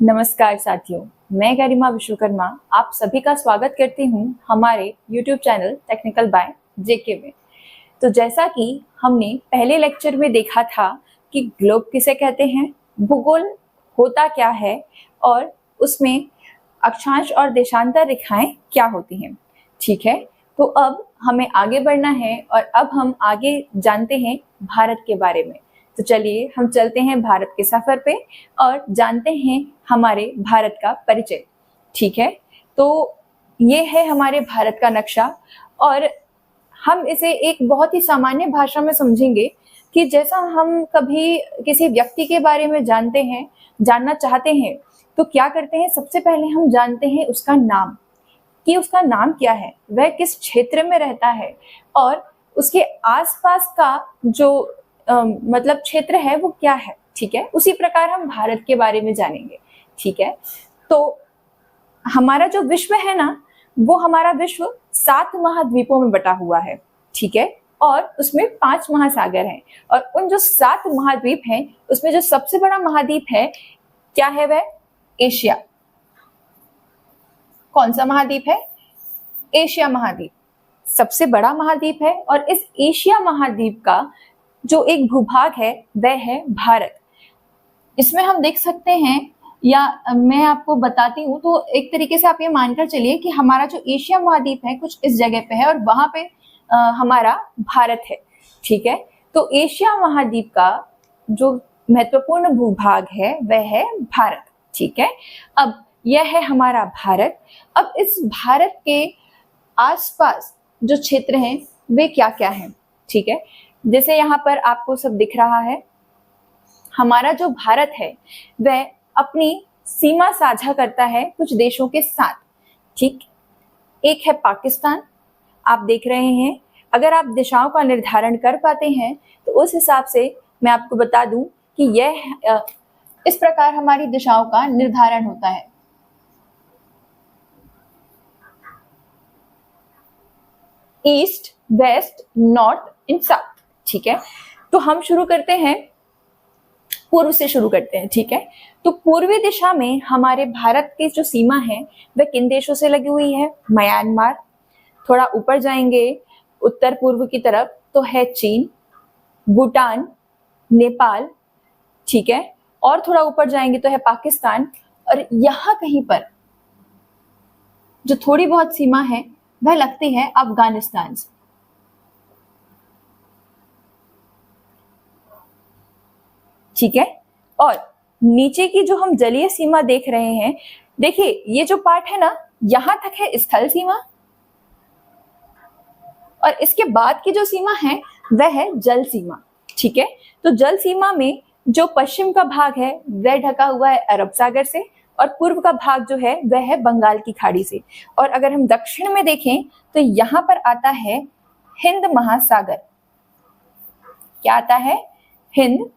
नमस्कार साथियों, मैं गरिमा विश्वकर्मा आप सभी का स्वागत करती हूँ हमारे YouTube channel technical by JK में। तो जैसा कि हमने पहले लेक्चर में देखा था कि ग्लोब किसे कहते हैं, भूगोल होता क्या है और उसमें अक्षांश और देशांतर रेखाएं क्या होती हैं। ठीक है, तो अब हमें आगे बढ़ना है और अब हम आगे जानते हैं भारत के बारे में। तो चलिए हम चलते हैं भारत के सफर पे और जानते हैं हमारे भारत का परिचय। ठीक है, तो ये है हमारे भारत का नक्शा और हम इसे एक बहुत ही सामान्य भाषा में समझेंगे कि जैसा हम कभी किसी व्यक्ति के बारे में जानना चाहते हैं तो क्या करते हैं, सबसे पहले हम जानते हैं उसका नाम, कि उसका नाम क्या है, वह किस क्षेत्र में रहता है और उसके आसपास का जो मतलब क्षेत्र है वो क्या है। ठीक है, उसी प्रकार हम भारत के बारे में जानेंगे। ठीक है, तो हमारा जो विश्व है ना, वो हमारा विश्व 7 महाद्वीपों में बटा हुआ है। ठीक है, और उसमें 5 महासागर हैं और उन जो 7 महाद्वीप हैं उसमें जो सबसे बड़ा महाद्वीप है क्या है, वह एशिया। कौन सा महाद्वीप है? एशिया महाद्वीप सबसे बड़ा महाद्वीप है और इस एशिया महाद्वीप का जो एक भूभाग है वह है भारत। इसमें हम देख सकते हैं, या मैं आपको बताती हूँ, तो एक तरीके से आप ये मानकर चलिए कि हमारा जो एशिया महाद्वीप है कुछ इस जगह पे है और वहां पे हमारा भारत है। ठीक है, तो एशिया महाद्वीप का जो महत्वपूर्ण भूभाग है वह है भारत। ठीक है, अब यह है हमारा भारत। अब इस भारत के आसपास जो क्षेत्र हैं वे क्या क्या हैं। ठीक है, जैसे यहाँ पर आपको सब दिख रहा है, हमारा जो भारत है वह अपनी सीमा साझा करता है कुछ देशों के साथ। ठीक, एक है पाकिस्तान, आप देख रहे हैं। अगर आप दिशाओं का निर्धारण कर पाते हैं तो उस हिसाब से मैं आपको बता दूं कि यह इस प्रकार हमारी दिशाओं का निर्धारण होता है। East, west, north and south. ठीक है, तो हम शुरू करते हैं, पूर्व से शुरू करते हैं। ठीक है, तो पूर्वी दिशा में हमारे भारत की जो सीमा है वह किन देशों से लगी हुई है? म्यांमार। थोड़ा ऊपर जाएंगे उत्तर पूर्व की तरफ तो है चीन, भूटान, नेपाल। ठीक है, और थोड़ा ऊपर जाएंगे तो है पाकिस्तान और यहाँ कहीं पर जो थोड़ी बहुत सीमा है वह लगती है अफगानिस्तान से। ठीक है, और नीचे की जो हम जलीय सीमा देख रहे हैं, देखिए ये जो पार्ट है ना, यहां तक है स्थल सीमा और इसके बाद की जो सीमा है वह है जल सीमा। ठीक है, तो जल सीमा में जो पश्चिम का भाग है वह ढका हुआ है अरब सागर से और पूर्व का भाग जो है वह है बंगाल की खाड़ी से। और अगर हम दक्षिण में देखें तो यहाँ पर आता है हिंद महासागर। क्या आता है? हिंद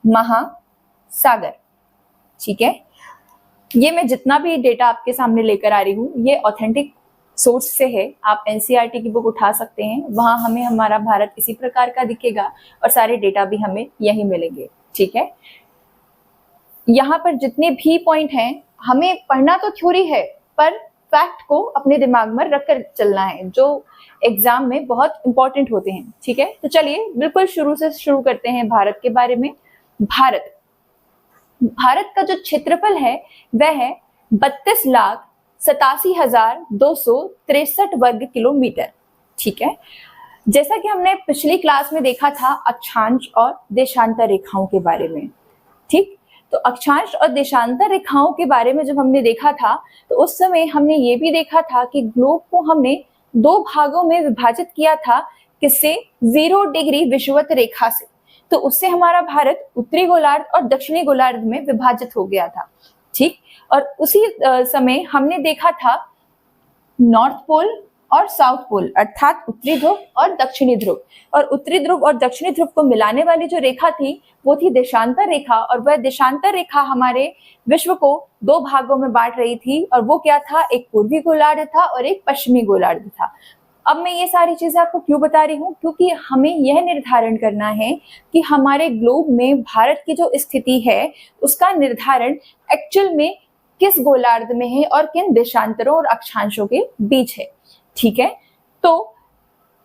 महासागर। ठीक है, ये मैं जितना भी डेटा आपके सामने लेकर आ रही हूँ ये ऑथेंटिक सोर्स से है। आप एनसीईआरटी की बुक उठा सकते हैं, वहां हमें हमारा भारत इसी प्रकार का दिखेगा और सारे डेटा भी हमें यही मिलेंगे। ठीक है, यहाँ पर जितने भी पॉइंट हैं हमें पढ़ना तो थ्योरी है पर फैक्ट को अपने दिमाग में रखकर चलना है, जो एग्जाम में बहुत इंपॉर्टेंट होते हैं। ठीक है, तो चलिए बिल्कुल शुरू से शुरू करते हैं भारत के बारे में। भारत का जो क्षेत्रफल है वह है 32,87,263 वर्ग किलोमीटर। ठीक है, जैसा कि हमने पिछली क्लास में देखा था अक्षांश और देशांतर रेखाओं के बारे में। ठीक, तो अक्षांश और देशांतर रेखाओं के बारे में जब हमने देखा था तो उस समय हमने ये भी देखा था कि ग्लोब को हमने 2 भागों में विभाजित किया था। किससे? 0 डिग्री विषुवत रेखा से। तो उससे हमारा भारत उत्तरी गोलार्ध और दक्षिणी गोलार्ध में विभाजित हो गया था। ठीक, और उसी समय हमने देखा था नॉर्थ पोल और साउथ पोल, अर्थात उत्तरी ध्रुव और दक्षिणी ध्रुव। और उत्तरी ध्रुव और दक्षिणी ध्रुव को मिलाने वाली जो रेखा थी वो थी देशांतर रेखा, और वह देशांतर रेखा हमारे विश्व को 2 भागों में बांट रही थी। और वो क्या था? एक पूर्वी गोलार्ध था और एक पश्चिमी गोलार्ध था। अब मैं ये सारी चीजें आपको क्यों बता रही हूँ? क्योंकि हमें यह निर्धारण करना है कि हमारे ग्लोब में भारत की जो स्थिति है उसका निर्धारण एक्चुअल में किस गोलार्ध में है और किन देशांतरों और अक्षांशों के बीच है। ठीक है, तो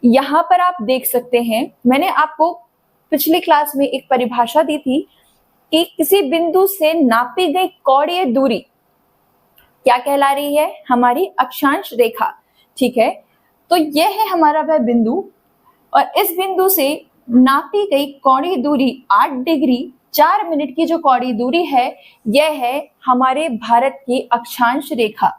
यहाँ पर आप देख सकते हैं, मैंने आपको पिछली क्लास में एक परिभाषा दी थी कि किसी बिंदु से नापी गई कोणीय दूरी क्या कहला रही है, हमारी अक्षांश रेखा। ठीक है, तो यह है हमारा वह बिंदु, और इस बिंदु से नापी गई कोणीय दूरी 8 डिग्री 4 मिनट की जो कोणीय दूरी है, यह है हमारे भारत की अक्षांश रेखा।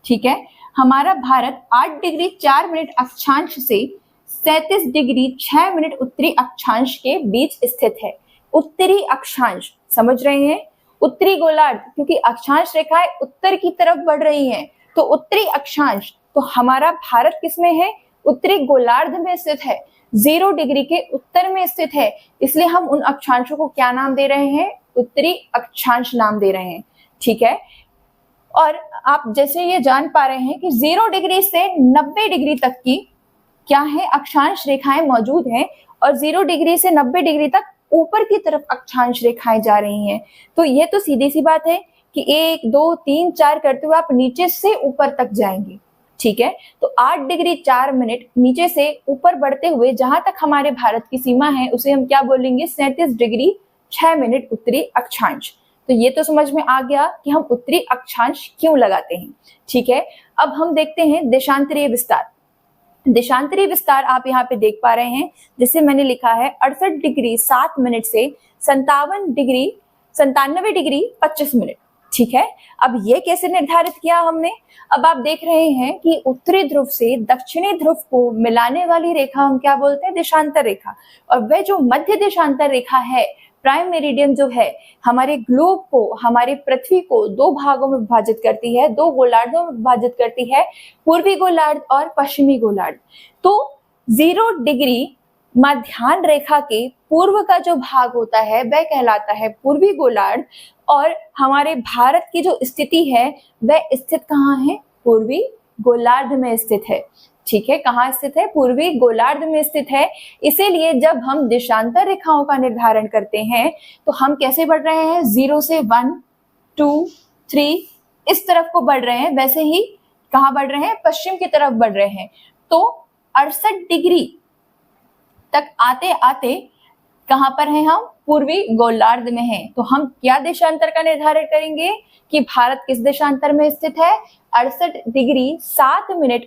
ठीक है, हमारा भारत 8 डिग्री 4 मिनट अक्षांश से 37 डिग्री 6 मिनट उत्तरी अक्षांश के बीच स्थित है। उत्तरी अक्षांश, समझ रहे हैं, उत्तरी गोलार्ध, क्योंकि अक्षांश रेखाएं उत्तर की तरफ बढ़ रही हैं, तो उत्तरी अक्षांश, तो हमारा भारत किसमें है, उत्तरी गोलार्ध में स्थित है, 0 डिग्री के उत्तर में स्थित है, इसलिए हम उन अक्षांशों को क्या नाम दे रहे हैं, उत्तरी अक्षांश नाम दे रहे हैं। ठीक है, और आप जैसे ये जान पा रहे हैं कि 0 डिग्री से 90 डिग्री तक की क्या है, अक्षांश रेखाएं मौजूद हैं, और 0 डिग्री से 90 डिग्री तक ऊपर की तरफ अक्षांश रेखाएं जा रही हैं। तो ये तो सीधी सी बात है कि 1 2 3 4 करते हुए आप नीचे से ऊपर तक जाएंगे। ठीक है, तो 8 डिग्री 4 मिनट नीचे से ऊपर बढ़ते हुए जहां तक हमारे भारत की सीमा है उसे हम क्या बोलेंगे, 37 डिग्री 6 मिनट उत्तरी अक्षांश। तो ये तो समझ में आ गया कि हम उत्तरी अक्षांश क्यों लगाते हैं। ठीक है, अब हम देखते हैं देशांतरीय विस्तार। देशांतरीय विस्तार आप यहाँ पे देख पा रहे हैं, जैसे मैंने लिखा है 68 डिग्री 7 मिनट से 97 डिग्री 25 मिनट। ठीक है, अब ये कैसे निर्धारित किया हमने, अब आप देख रहे हैं कि उत्तरी ध्रुव से दक्षिणी ध्रुव को मिलाने वाली रेखा हम क्या बोलते हैं, देशांतर रेखा। और वह जो मध्य देशांतर रेखा है, प्राइम मेरिडियन जो है, हमारे ग्लोब को, हमारी पृथ्वी को 2 भागों में विभाजित करती है, 2 गोलार्धों में विभाजित करती है, पूर्वी गोलार्ध और पश्चिमी गोलार्ध। तो 0 डिग्री मध्याह्न रेखा के पूर्व का जो भाग होता है वह कहलाता है पूर्वी गोलार्ध, और हमारे भारत की जो स्थिति है वह स्थित कहाँ है, पूर्वी गोलार्ध में स्थित है। ठीक है, कहाँ स्थित है, पूर्वी गोलार्ध में स्थित है। इसीलिए जब हम देशांतर रेखाओं का निर्धारण करते हैं तो हम कैसे बढ़ रहे हैं, 0 से 1 2 3 इस तरफ को बढ़ रहे हैं, वैसे ही कहाँ बढ़ रहे हैं, पश्चिम की तरफ बढ़ रहे हैं। तो 68 डिग्री तक आते आते कहाँ पर हैं हम, पूर्वी गोलार्ध में हैं। तो हम क्या देशांतर का निर्धारण करेंगे कि भारत किस देशांतर में स्थित है, 68 डिग्री 7 मिनट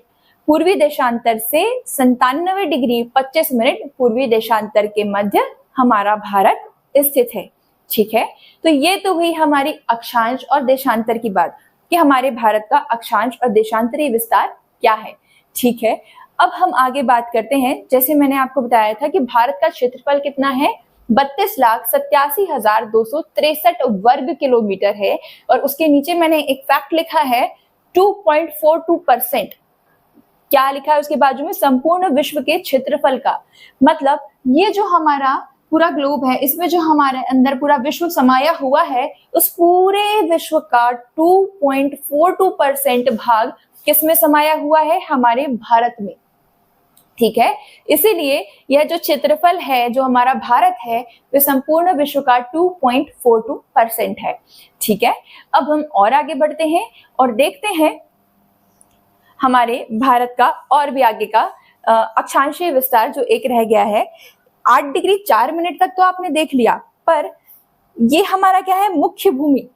पूर्वी देशांतर से 97 डिग्री 25 मिनट पूर्वी देशांतर के मध्य हमारा भारत स्थित है। ठीक है, तो ये तो हुई हमारी अक्षांश और देशांतर की बात कि हमारे भारत का अक्षांश और देशांतरीय विस्तार क्या है। ठीक है, अब हम आगे बात करते हैं। जैसे मैंने आपको बताया था कि भारत का क्षेत्रफल कितना है, 32,87,263 वर्ग किलोमीटर है, और उसके नीचे मैंने एक फैक्ट लिखा है 2.42%। क्या लिखा है उसके बाजू में, संपूर्ण विश्व के क्षेत्रफल का। मतलब ये जो हमारा पूरा ग्लोब है, इसमें जो हमारे अंदर पूरा विश्व समाया हुआ है, उस पूरे विश्व का 2.42% भाग किसमें समाया हुआ है, हमारे भारत में। ठीक है, इसीलिए यह जो क्षेत्रफल है, जो हमारा भारत है, वह संपूर्ण विश्व का 2.42% है। ठीक है, अब हम और आगे बढ़ते हैं और देखते हैं हमारे भारत का और भी आगे का अक्षांशीय विस्तार जो एक रह गया है। 8 डिग्री 4 मिनट तक तो आपने देख लिया, पर ये हमारा क्या है, मुख्य भूमि।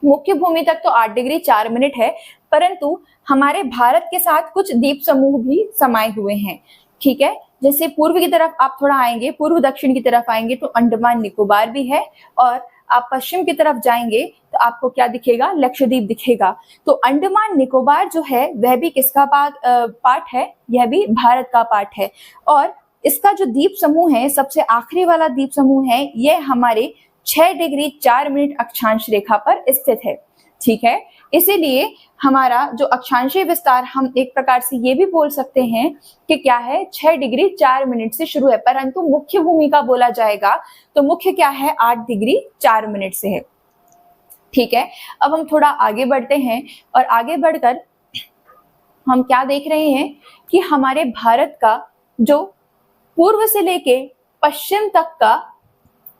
मुख्य भूमि तक तो 8 डिग्री 4 मिनट है, परंतु हमारे भारत के साथ कुछ द्वीप समूह भी समाये हुए हैं। ठीक है, जैसे पूर्व की तरफ आप थोड़ा आएंगे, पूर्व दक्षिण की तरफ आएंगे तो अंडमान निकोबार भी है, और आप पश्चिम की तरफ जाएंगे तो आपको क्या दिखेगा, लक्षद्वीप दिखेगा। तो अंडमान निकोबार जो है वह भी किसका पार्ट है, यह भी भारत का पार्ट है। और इसका जो द्वीप समूह है, सबसे आखिरी वाला द्वीप समूह है, यह हमारे 6 डिग्री 4 मिनट अक्षांश रेखा पर स्थित है। ठीक है, इसीलिए हमारा जो अक्षांशीय विस्तार, हम एक प्रकार से ये भी बोल सकते हैं कि क्या है, 6 डिग्री 4 मिनट से शुरू है, परंतु मुख्य भूमि का बोला जाएगा तो मुख्य क्या है, 8 डिग्री 4 मिनट से है। ठीक है, अब हम थोड़ा आगे बढ़ते हैं और आगे बढ़कर हम क्या देख रहे हैं कि हमारे भारत का जो पूर्व से लेके पश्चिम तक का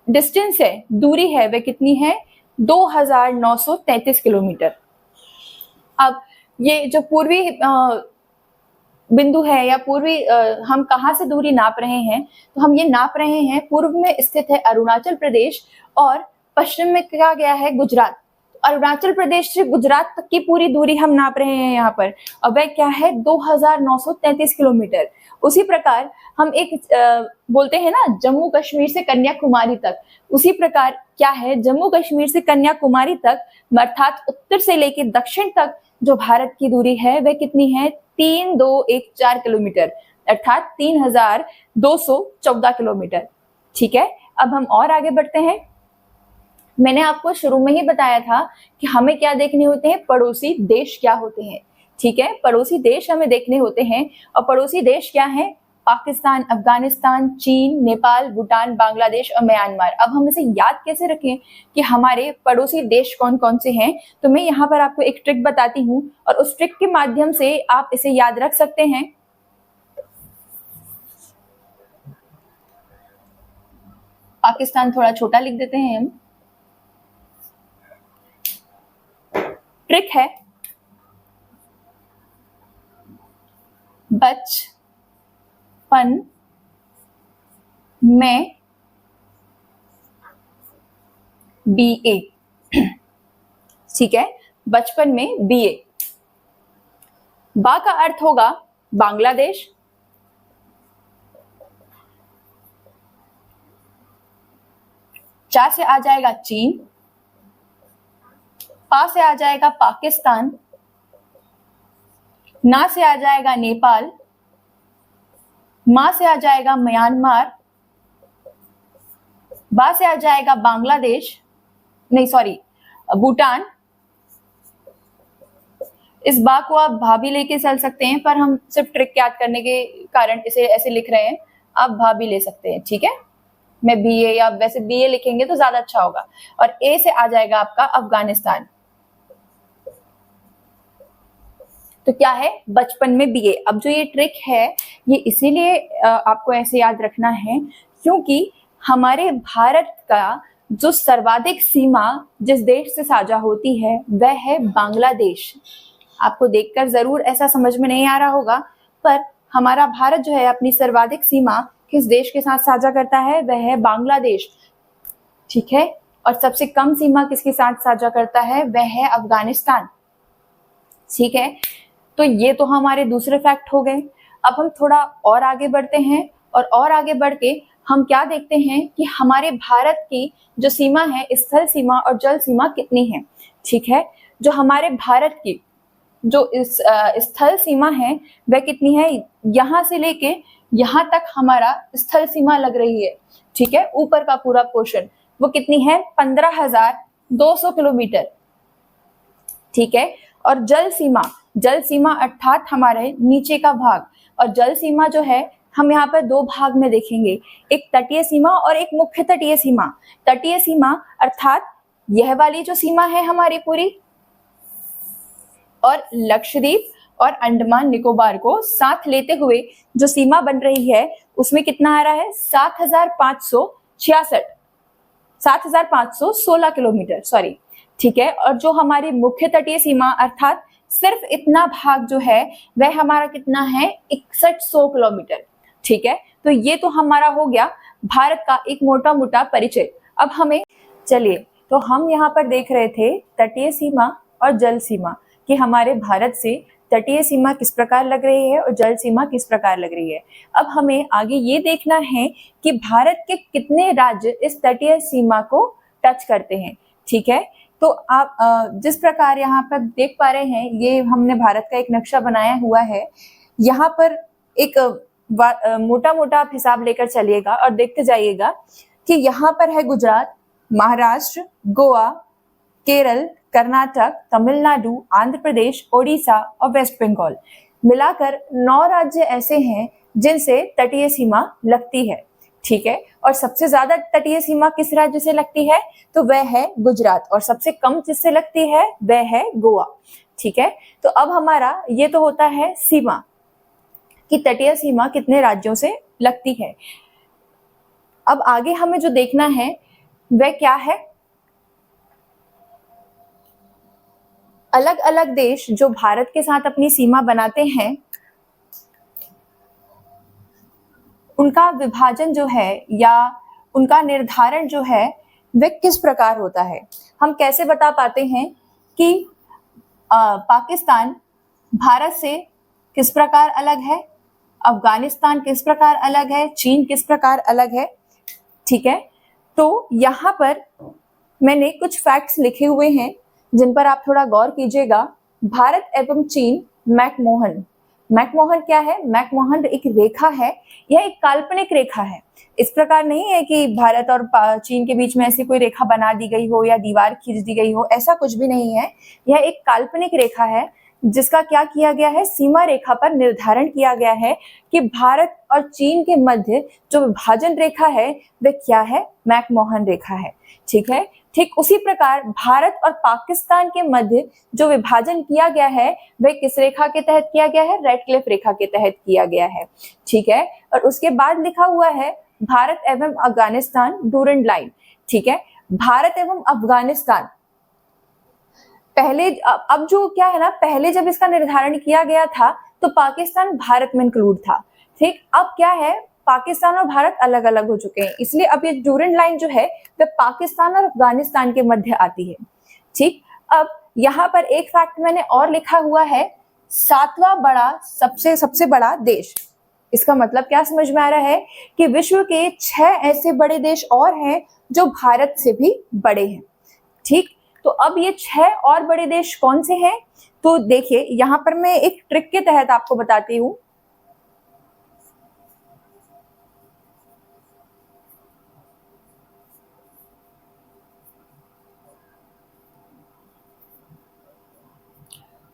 डिस्टेंस है, दूरी है, वह कितनी है, 2933 किलोमीटर। अब ये जो पूर्वी बिंदु है या पूर्वी हम कहाँ से दूरी नाप रहे हैं, तो हम ये नाप रहे हैं पूर्व में स्थित है अरुणाचल प्रदेश और पश्चिम में क्या गया है गुजरात। अरुणाचल प्रदेश से गुजरात तक की पूरी दूरी हम नाप रहे हैं यहाँ पर, और वह क्या है 2933 किलोमीटर। उसी प्रकार हम एक बोलते हैं ना जम्मू कश्मीर से कन्याकुमारी तक, उसी प्रकार क्या है जम्मू कश्मीर से कन्याकुमारी तक अर्थात उत्तर से लेकर दक्षिण तक जो भारत की दूरी है वह कितनी है 3214 किलोमीटर अर्थात 3214 किलोमीटर। ठीक है, अब हम और आगे बढ़ते हैं। मैंने आपको शुरू में ही बताया था कि हमें क्या देखने होते हैं, पड़ोसी देश क्या होते हैं। ठीक है, पड़ोसी देश हमें देखने होते हैं, और पड़ोसी देश क्या है, पाकिस्तान, अफगानिस्तान, चीन, नेपाल, भूटान, बांग्लादेश और म्यांमार। अब हम इसे याद कैसे रखें कि हमारे पड़ोसी देश कौन कौन से हैं, तो मैं यहाँ पर आपको एक ट्रिक बताती हूँ और उस ट्रिक के माध्यम से आप इसे याद रख सकते हैं। पाकिस्तान थोड़ा छोटा लिख देते हैं हम। ट्रिक है बचपन में BA। ठीक है, बचपन में BA। बा का अर्थ होगा बांग्लादेश, चा से आ जाएगा चीन, पा से आ जाएगा पाकिस्तान, ना से आ जाएगा नेपाल, मा से आ जाएगा म्यांमार, बा से आ जाएगा बांग्लादेश, नहीं सॉरी भूटान। इस बा को आप भा भी लेके चल सकते हैं, पर हम सिर्फ ट्रिक याद करने के कारण इसे ऐसे लिख रहे हैं, आप भा भी ले सकते हैं। ठीक है, मैं BA या वैसे BA लिखेंगे तो ज्यादा अच्छा होगा। और ए से आ जाएगा आपका अफगानिस्तान। तो क्या है, बचपन में BA। अब जो ये ट्रिक है ये इसीलिए आपको ऐसे याद रखना है क्योंकि हमारे भारत का जो सर्वाधिक सीमा जिस देश से साझा होती है वह है बांग्लादेश। आपको देखकर जरूर ऐसा समझ में नहीं आ रहा होगा, पर हमारा भारत जो है अपनी सर्वाधिक सीमा किस देश के साथ साझा करता है, वह है बांग्लादेश। ठीक है, और सबसे कम सीमा किसके साथ साझा करता है, वह है अफगानिस्तान। ठीक है, तो ये तो हमारे दूसरे फैक्ट हो गए। अब हम थोड़ा और आगे बढ़ते हैं और आगे बढ़ के हम क्या देखते हैं कि हमारे भारत की जो सीमा है, स्थल सीमा और जल सीमा कितनी है। ठीक है, जो हमारे भारत की जो इस स्थल सीमा है वह कितनी है, यहाँ से लेके यहाँ तक हमारा स्थल सीमा लग रही है। ठीक है, ऊपर का पूरा पोर्शन वो कितनी है 15,200 किलोमीटर। ठीक है, और जल सीमा अर्थात हमारे नीचे का भाग, और जल सीमा जो है हम यहाँ पर दो भाग में देखेंगे, एक तटीय सीमा और एक मुख्य तटीय सीमा। तटीय सीमा अर्थात यह वाली जो सीमा है हमारी पूरी, और लक्षद्वीप और अंडमान निकोबार को साथ लेते हुए जो सीमा बन रही है उसमें कितना आ रहा है 7,516 किलोमीटर, सॉरी। ठीक है, और जो हमारी मुख्य तटीय सीमा अर्थात सिर्फ इतना भाग जो है वह हमारा कितना है 6100 किलोमीटर। ठीक है, तो ये तो हमारा हो गया भारत का एक मोटा मोटा परिचय। अब हमें चलिए, तो हम यहाँ पर देख रहे थे तटीय सीमा और जल सीमा कि हमारे भारत से तटीय सीमा किस प्रकार लग रही है और जल सीमा किस प्रकार लग रही है। अब हमें आगे ये देखना है कि भारत के कितने राज्य इस तटीय सीमा को टच करते हैं। ठीक है, तो आप जिस प्रकार यहाँ पर देख पा रहे हैं, ये हमने भारत का एक नक्शा बनाया हुआ है। यहाँ पर एक मोटा मोटा आप हिसाब लेकर चलिएगा और देखते जाइएगा कि यहाँ पर है गुजरात, महाराष्ट्र, गोवा, केरल, कर्नाटक, तमिलनाडु, आंध्र प्रदेश, ओडिशा और वेस्ट बंगाल। मिलाकर 9 राज्य ऐसे हैं जिनसे तटीय सीमा लगती है। ठीक है, और सबसे ज्यादा तटीय सीमा किस राज्य से लगती है, तो वह है गुजरात, और सबसे कम जिससे लगती है वह है गोवा। ठीक है, तो अब हमारा ये तो होता है सीमा कि तटीय सीमा कितने राज्यों से लगती है। अब आगे हमें जो देखना है वह क्या है, अलग अलग देश जो भारत के साथ अपनी सीमा बनाते हैं, उनका विभाजन जो है या उनका निर्धारण जो है वह किस प्रकार होता है। हम कैसे बता पाते हैं कि पाकिस्तान भारत से किस प्रकार अलग है, अफगानिस्तान किस प्रकार अलग है, चीन किस प्रकार अलग है। ठीक है, तो यहाँ पर मैंने कुछ फैक्ट्स लिखे हुए हैं जिन पर आप थोड़ा गौर कीजिएगा। भारत एवं चीन मैकमोहन। मैकमोहन क्या है? मैकमोहन एक रेखा है, यह एक काल्पनिक रेखा है। इस प्रकार नहीं है कि भारत और चीन के बीच में ऐसी कोई रेखा बना दी गई हो या दीवार खींच दी गई हो, ऐसा कुछ भी नहीं है। यह एक काल्पनिक रेखा है जिसका क्या किया गया है, सीमा रेखा पर निर्धारण किया गया है कि भारत और चीन के मध्य जो विभाजन रेखा है वह क्या है, मैकमोहन रेखा है। ठीक है, ठीक उसी प्रकार भारत और पाकिस्तान के मध्य जो विभाजन किया गया है वह किस रेखा के तहत किया गया है, रेडक्लिफ रेखा के तहत किया गया है। ठीक है, और उसके बाद लिखा हुआ है भारत एवं अफगानिस्तान डूरंड लाइन। ठीक है, भारत एवं अफगानिस्तान पहले, अब जो क्या है ना, पहले जब इसका निर्धारण किया गया था तो पाकिस्तान भारत में इंक्लूड था। ठीक, अब क्या है, पाकिस्तान और भारत अलग अलग हो चुके हैं, इसलिए अब ये डूरंड लाइन जो है वह पाकिस्तान और अफगानिस्तान के मध्य आती है। ठीक, अब यहाँ पर एक फैक्ट मैंने और लिखा हुआ है, सातवां बड़ा सबसे बड़ा देश। इसका मतलब क्या समझ में आ रहा है कि विश्व के 6 ऐसे बड़े देश और हैं जो भारत से भी बड़े हैं। ठीक, तो अब ये 6 और बड़े देश कौन से हैं? तो देखिए, यहाँ पर मैं एक ट्रिक के तहत आपको बताती हूँ।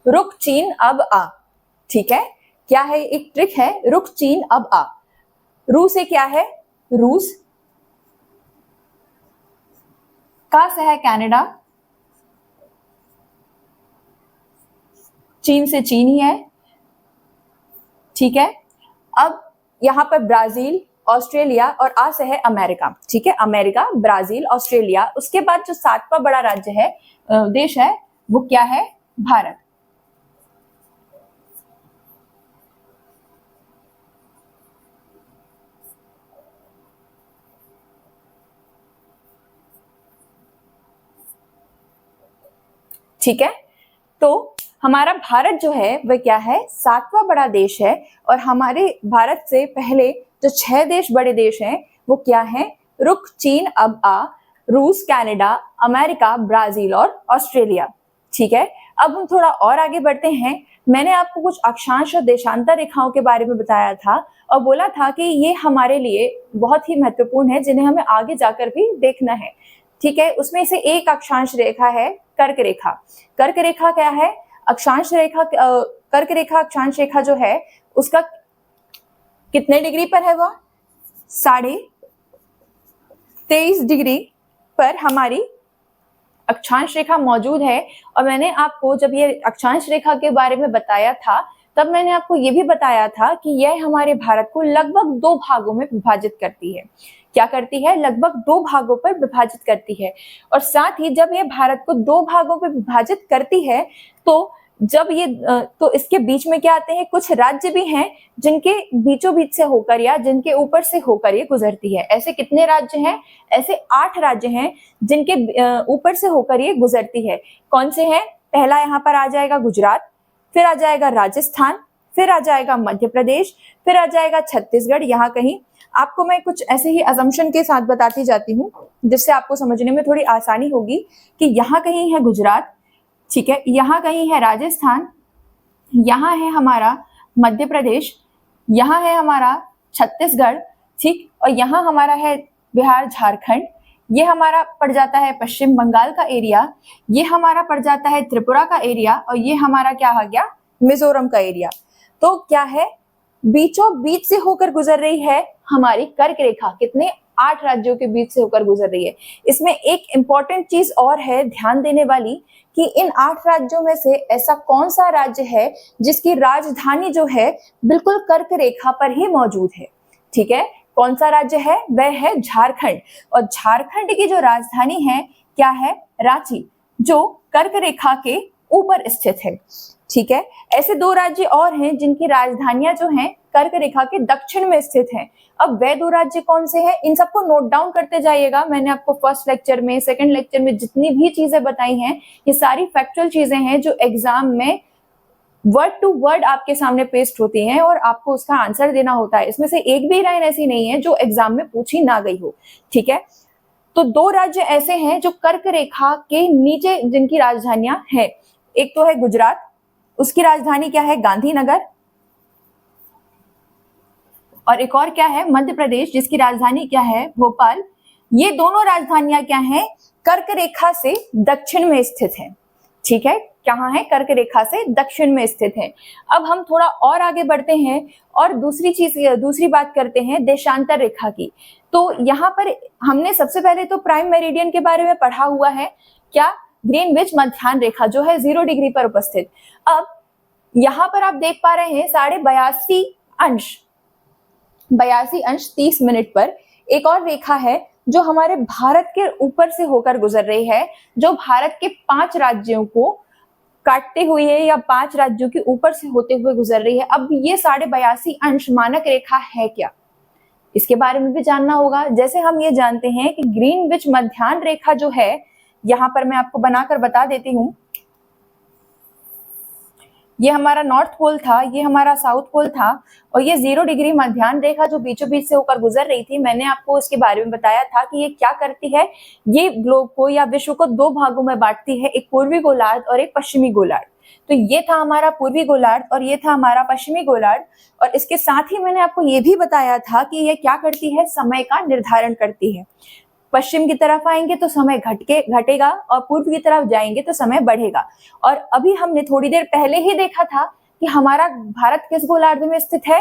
रुक चीन अब आ। ठीक है, क्या है, एक ट्रिक है, रुक चीन अब आ। रू से क्या है, रूस, का से है कनाडा, चीन से चीन ही है। ठीक है, अब यहाँ पर ब्राजील, ऑस्ट्रेलिया और आ से है अमेरिका। ठीक है, अमेरिका, ब्राजील, ऑस्ट्रेलिया। उसके बाद जो 7वां बड़ा राज्य है, देश है, वो क्या है, भारत। ठीक है, तो हमारा भारत जो है वह क्या है, 7वां बड़ा देश है। और हमारे भारत से पहले जो 6 देश बड़े देश हैं वो क्या है, रुक चीन अब आ, रूस, कनाडा, अमेरिका, ब्राजील और ऑस्ट्रेलिया। ठीक है, अब हम थोड़ा और आगे बढ़ते हैं। मैंने आपको कुछ अक्षांश और देशांतर रेखाओं के बारे में बताया था और बोला था कि ये हमारे लिए बहुत ही महत्वपूर्ण है, जिन्हें हमें आगे जाकर भी देखना है। ठीक है, उसमें से एक अक्षांश रेखा है कर्क रेखा। कर्क रेखा क्या है, अक्षांश रेखा, कर्क रेखा अक्षांश रेखा जो है उसका कितने डिग्री पर है, वह 23.5 डिग्री पर हमारी अक्षांश रेखा मौजूद है। और मैंने आपको जब ये अक्षांश रेखा के बारे में बताया था तब मैंने आपको ये भी बताया था कि यह हमारे भारत को लगभग 2 भागों में विभाजित करती है। क्या करती है, लगभग 2 भागों पर विभाजित करती है। और साथ ही जब ये भारत को 2 भागों पर विभाजित करती है तो जब ये तो इसके बीच में क्या आते हैं, कुछ राज्य भी हैं जिनके बीचों बीच से होकर या जिनके ऊपर से होकर ये गुजरती है। ऐसे कितने राज्य हैं, ऐसे 8 राज्य हैं जिनके ऊपर से होकर ये गुजरती है। कौन से हैं, पहला यहाँ पर आ जाएगा गुजरात, फिर आ जाएगा राजस्थान, फिर आ जाएगा मध्य प्रदेश, फिर आ जाएगा छत्तीसगढ़। यहाँ कहीं आपको मैं कुछ ऐसे ही असम्पशन के साथ बताती जाती हूँ जिससे आपको समझने में थोड़ी आसानी होगी कि यहाँ कहीं है गुजरात, ठीक है, यहाँ कहीं है राजस्थान, यहाँ है हमारा मध्य प्रदेश, यहाँ है हमारा छत्तीसगढ़, ठीक, और यहाँ हमारा है बिहार, झारखंड, ये हमारा पड़ जाता है पश्चिम बंगाल का एरिया, ये हमारा पड़ जाता है त्रिपुरा का एरिया, और ये हमारा क्या आ गया, मिजोरम का एरिया। तो क्या है, बीचों बीच से होकर गुजर रही है हमारी कर्क रेखा। कितने, 8 राज्यों के बीच से होकर गुजर रही है। इसमें एक इंपॉर्टेंट चीज और है ध्यान देने वाली कि इन 8 राज्यों में से ऐसा कौन सा राज्य है जिसकी राजधानी जो है बिल्कुल कर्क रेखा पर ही मौजूद है। ठीक है, कौन सा राज्य है, वह है झारखंड। और झारखंड की जो राजधानी है क्या है, रांची, जो कर्क रेखा के ऊपर स्थित है। ठीक है, ऐसे 2 राज्य और हैं जिनकी राजधानियां जो हैं कर्क रेखा के दक्षिण में स्थित हैं। अब वे 2 राज्य कौन से हैं, इन सबको नोट डाउन करते जाइएगा। मैंने आपको फर्स्ट लेक्चर में, सेकंड लेक्चर में जितनी भी चीजें बताई हैं, ये सारी फैक्चुअल चीजें हैं जो एग्जाम में वर्ड टू वर्ड आपके सामने पेस्ट होती हैं और आपको उसका आंसर देना होता है। इसमें से एक भी लाइन ऐसी नहीं है जो एग्जाम में पूछी ना गई हो। ठीक है, तो 2 राज्य ऐसे हैं जो कर्क रेखा के नीचे जिनकी राजधानियां हैं। एक तो है गुजरात, उसकी राजधानी क्या है, गांधीनगर। और एक और क्या है, मध्य प्रदेश, जिसकी राजधानी क्या है, भोपाल। ये दोनों राजधानियां क्या हैं, कर्क रेखा से दक्षिण में स्थित हैं। ठीक है, कहाँ है, कर्क रेखा से दक्षिण में स्थित है। अब हम थोड़ा और आगे बढ़ते हैं और दूसरी बात करते हैं देशांतर रेखा की। तो यहाँ पर हमने सबसे पहले तो प्राइम मेरिडियन के बारे में पढ़ा हुआ है, क्या, ग्रीनविच मध्याह्न रेखा जो है 0 डिग्री पर उपस्थित। अब यहाँ पर आप देख पा रहे हैं 82 अंश 30 मिनट पर एक और रेखा है जो हमारे भारत के ऊपर से होकर गुजर रही है, जो भारत के 5 राज्यों को काटते हुए है या 5 राज्यों के ऊपर से होते हुए गुजर रही है। अब ये 82.5 अंश मानक रेखा है क्या, इसके बारे में भी जानना होगा। जैसे हम ये जानते हैं कि ग्रीनविच मध्याह्न रेखा जो है, यहाँ पर मैं आपको बनाकर बता देती हूँ, ये हमारा नॉर्थ पोल था, ये हमारा साउथ पोल था, और ये 0 डिग्री मध्याह्न रेखा जो बीचों बीच से होकर गुजर रही थी, मैंने आपको इसके बारे में बताया था कि ये क्या करती है। ये ग्लोब को या विश्व को 2 भागों में बांटती है, एक पूर्वी गोलार्ध और एक पश्चिमी गोलार्ध। तो ये था हमारा पूर्वी गोलार्ध और ये था हमारा पश्चिमी गोलार्ध। और इसके साथ ही मैंने आपको ये भी बताया था कि ये क्या करती है, समय का निर्धारण करती है। पश्चिम की तरफ आएंगे तो समय घटेगा और पूर्व की तरफ जाएंगे तो समय बढ़ेगा। और अभी हमने थोड़ी देर पहले ही देखा था कि हमारा भारत किस गोलार्ध में स्थित है,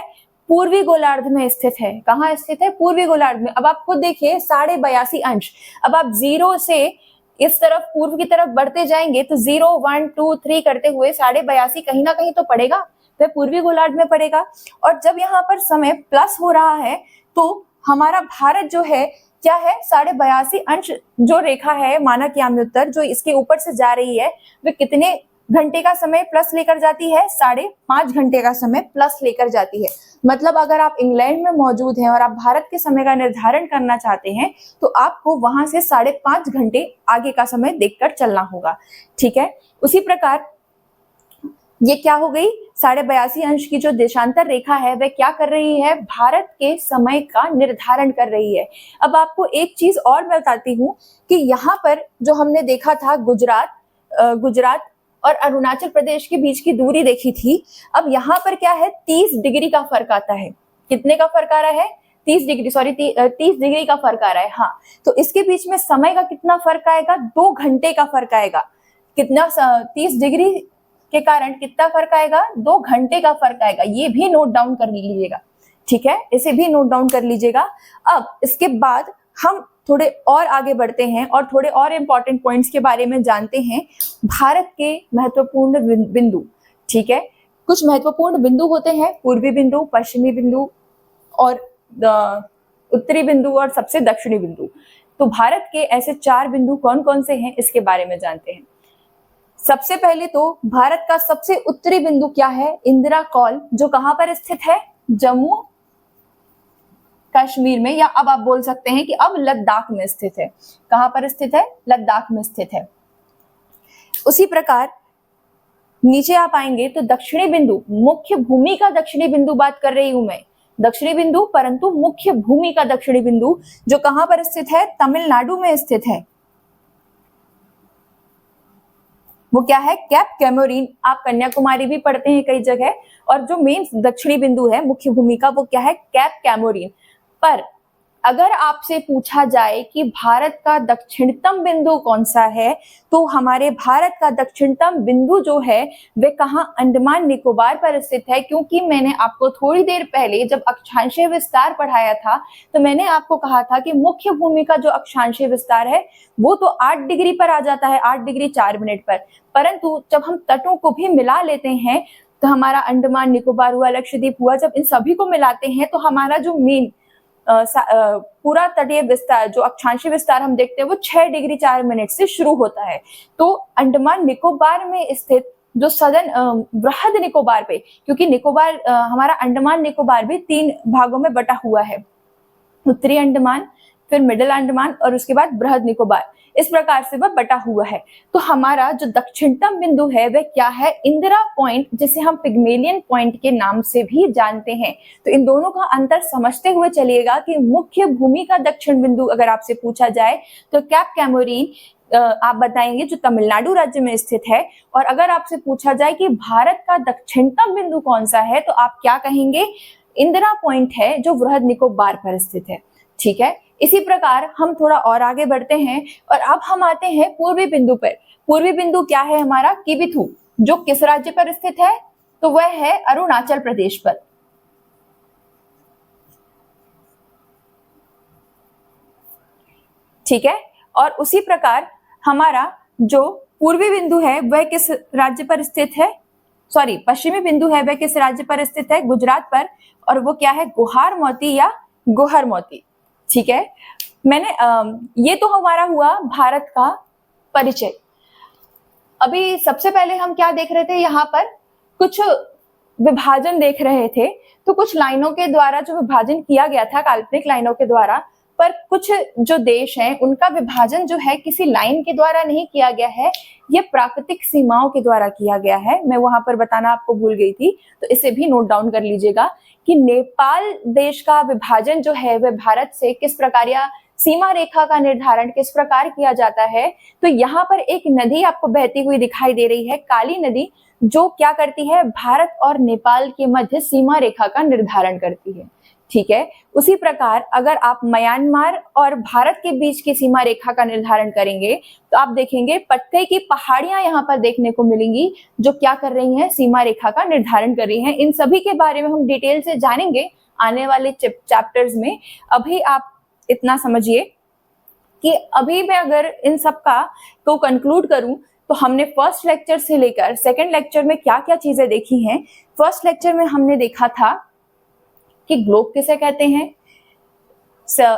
पूर्वी गोलार्ध में स्थित है। कहाँ स्थित है, पूर्वी गोलार्ध में। अब आप खुद देखिए 82.5 अंश, अब आप 0 से इस तरफ पूर्व की तरफ बढ़ते जाएंगे तो 0, 1, 2, 3 करते हुए 82.5 कहीं ना कहीं तो पड़ेगा, वह पूर्वी गोलार्ध में पड़ेगा। और जब यहाँ पर समय प्लस हो रहा है तो हमारा भारत जो है क्या है, 82.5 अंश जो रेखा है मानक याम्योत्तर जो इसके ऊपर से जा रही है, वे कितने घंटे का समय प्लस लेकर जाती है, 5.5 घंटे का समय प्लस लेकर जाती है। मतलब अगर आप इंग्लैंड में मौजूद हैं और आप भारत के समय का निर्धारण करना चाहते हैं तो आपको वहां से 5.5 घंटे आगे का समय देखकर चलना होगा। ठीक है, उसी प्रकार ये क्या हो गई, 82.5 अंश की जो देशांतर रेखा है वह क्या कर रही है, भारत के समय का निर्धारण कर रही है। अब आपको एक चीज और मैं बताती हूँ कि यहाँ पर जो हमने देखा था गुजरात और अरुणाचल प्रदेश के बीच की दूरी देखी थी, अब यहाँ पर क्या है, 30 डिग्री का फर्क आता है। कितने का फर्क आ रहा है, 30 डिग्री का फर्क आ रहा है। हाँ, तो इसके बीच में समय का कितना फर्क आएगा, 2 घंटे का फर्क आएगा। कितना, 30 डिग्री के कारण कितना फर्क आएगा, 2 घंटे का फर्क आएगा। ये भी नोट डाउन कर लीजिएगा। ठीक है, इसे भी नोट डाउन कर लीजिएगा। अब इसके बाद हम थोड़े और आगे बढ़ते हैं और थोड़े और इंपॉर्टेंट पॉइंट्स के बारे में जानते हैं, भारत के महत्वपूर्ण बिंदु। ठीक है, कुछ महत्वपूर्ण बिंदु होते हैं, पूर्वी बिंदु, पश्चिमी बिंदु और उत्तरी बिंदु और सबसे दक्षिणी बिंदु। तो भारत के ऐसे 4 बिंदु कौन कौन से हैं इसके बारे में जानते हैं। सबसे पहले तो भारत का सबसे उत्तरी बिंदु क्या है, इंदिरा कॉल, जो कहां पर स्थित है, जम्मू कश्मीर में, या अब आप बोल सकते हैं कि अब लद्दाख में स्थित है। कहां पर स्थित है, लद्दाख में स्थित है। उसी प्रकार नीचे आप आएंगे तो दक्षिणी बिंदु, मुख्य भूमि का दक्षिणी बिंदु बात कर रही हूं मैं, दक्षिणी बिंदु परंतु मुख्य भूमि का दक्षिणी बिंदु जो कहां पर स्थित है, तमिलनाडु में स्थित है। वो क्या है, कैप कैमोरीन। आप कन्याकुमारी भी पढ़ते हैं कई जगह, और जो मेन दक्षिणी बिंदु है मुख्य भूमि का वो क्या है, कैप कैमोरीन। पर अगर आपसे पूछा जाए कि भारत का दक्षिणतम बिंदु कौन सा है, तो हमारे भारत का दक्षिणतम बिंदु जो है वे कहाँ, अंडमान निकोबार पर स्थित है। क्योंकि मैंने आपको थोड़ी देर पहले जब अक्षांशीय विस्तार पढ़ाया था तो मैंने आपको कहा था कि मुख्य भूमि का जो अक्षांशीय विस्तार है वो तो 8 डिग्री पर आ जाता है, 8 डिग्री 4 मिनट पर, परंतु जब हम तटों को भी मिला लेते हैं तो हमारा अंडमान निकोबार हुआ, लक्षद्वीप हुआ, जब इन सभी को मिलाते हैं तो हमारा जो मेन पूरा तटीय विस्तार जो अक्षांशीय विस्तार हम देखते हैं वो 6 डिग्री 4 मिनट से शुरू होता है। तो अंडमान निकोबार में स्थित जो सदन बृहद निकोबार पे, क्योंकि निकोबार हमारा अंडमान निकोबार भी 3 भागों में बटा हुआ है, उत्तरी अंडमान, फिर मिडिल अंडमान और उसके बाद बृहद निकोबार, इस प्रकार से वह बटा हुआ है। तो हमारा जो दक्षिणतम बिंदु है वह क्या है? इंदिरा पॉइंट, जिसे हम पिग्मेलियन पॉइंट के नाम से भी जानते हैं। तो इन दोनों का अंतर समझते हुए चलिएगा कि मुख्य भूमि का दक्षिण बिंदु अगर आपसे पूछा जाए तो कैप कैमोरीन आप बताएंगे जो तमिलनाडु राज्य में स्थित है। और अगर आपसे पूछा जाए कि भारत का दक्षिणतम बिंदु कौन सा है तो आप क्या कहेंगे? इंदिरा पॉइंट है जो बृहद निकोबार पर स्थित है। ठीक है, इसी प्रकार हम थोड़ा और आगे बढ़ते हैं और अब हम आते हैं पूर्वी बिंदु पर। पूर्वी बिंदु क्या है हमारा? किबिथु, जो किस राज्य पर स्थित है? तो वह है अरुणाचल प्रदेश पर। ठीक है, और उसी प्रकार हमारा जो पूर्वी बिंदु है वह किस राज्य पर स्थित है? सॉरी, पश्चिमी बिंदु है वह किस राज्य पर स्थित है? गुजरात पर। और वो क्या है? गुहार मोती या गोहर मोती। ठीक है, मैंने ये तो हमारा हुआ भारत का परिचय। अभी सबसे पहले हम क्या देख रहे थे? यहाँ पर कुछ विभाजन देख रहे थे। तो कुछ लाइनों के द्वारा जो विभाजन किया गया था, काल्पनिक लाइनों के द्वारा, पर कुछ जो देश हैं उनका विभाजन जो है किसी लाइन के द्वारा नहीं किया गया है, ये प्राकृतिक सीमाओं के द्वारा किया गया है। मैं वहां पर बताना आपको भूल गई थी, तो इसे भी नोट डाउन कर लीजिएगा कि नेपाल देश का विभाजन जो है वह भारत से किस प्रकार या सीमा रेखा का निर्धारण किस प्रकार किया जाता है। तो यहाँ पर एक नदी आपको बहती हुई दिखाई दे रही है, काली नदी, जो क्या करती है? भारत और नेपाल के मध्य सीमा रेखा का निर्धारण करती है। ठीक है, उसी प्रकार अगर आप म्यांमार और भारत के बीच की सीमा रेखा का निर्धारण करेंगे तो आप देखेंगे पत्ते की पहाड़ियां यहाँ पर देखने को मिलेंगी, जो क्या कर रही हैं? सीमा रेखा का निर्धारण कर रही हैं। इन सभी के बारे में हम डिटेल से जानेंगे आने वाले चैप्टर्स में। अभी आप इतना समझिए कि अभी मैं अगर इन सब का को कंक्लूड करूं तो हमने फर्स्ट लेक्चर से लेकर सेकंड लेक्चर में क्या क्या चीजें देखी हैं। फर्स्ट लेक्चर में हमने देखा था कि ग्लोब किसे कहते हैं,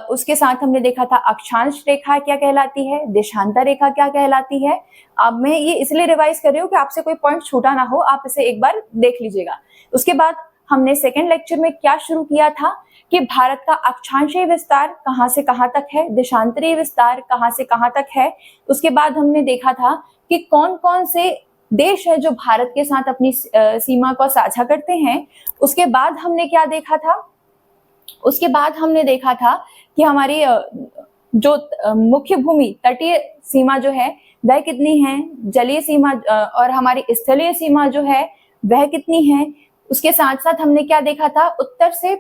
उसके साथ हमने देखा था अक्षांश रेखा क्या कहलाती है, देशांतर रेखा क्या कहलाती है। अब मैं ये इसलिए रिवाइज कर रही हूँ कि आपसे कोई पॉइंट छूटा ना हो, आप इसे एक बार देख लीजिएगा। उसके बाद हमने सेकेंड लेक्चर में क्या शुरू किया था कि भारत का अक्षांशीय विस्तार कहाँ से कहाँ तक है, देशांतरीय विस्तार कहाँ से कहाँ तक है। उसके बाद हमने देखा था कि कौन कौन से देश है जो भारत के साथ अपनी सीमा को साझा करते हैं। उसके बाद हमने क्या देखा था? उसके बाद हमने देखा था कि हमारी जो मुख्य भूमि तटीय सीमा जो है वह कितनी है, जलीय सीमा और हमारी स्थलीय सीमा जो है वह कितनी है। उसके साथ साथ हमने क्या देखा था? उत्तर से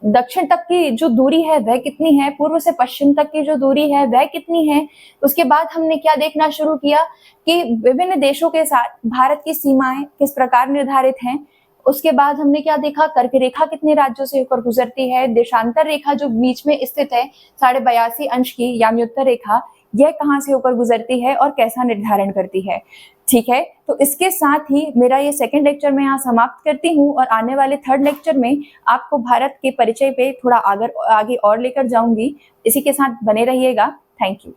दक्षिण तक की जो दूरी है वह कितनी है, पूर्व से पश्चिम तक की जो दूरी है वह कितनी है। उसके बाद हमने क्या देखना शुरू किया कि विभिन्न देशों के साथ भारत की सीमाएं किस प्रकार निर्धारित हैं। उसके बाद हमने क्या देखा? कर्क रेखा कितने राज्यों से होकर गुजरती है, देशांतर रेखा जो बीच में स्थित है 82.5 अंश की याम्योत्तर रेखा, यह कहाँ से होकर गुजरती है और कैसा निर्धारण करती है। ठीक है, तो इसके साथ ही मेरा ये सेकंड लेक्चर मैं यहाँ समाप्त करती हूँ और आने वाले थर्ड लेक्चर में आपको भारत के परिचय पे थोड़ा आगे और लेकर जाऊंगी। इसी के साथ बने रहिएगा। Thank you.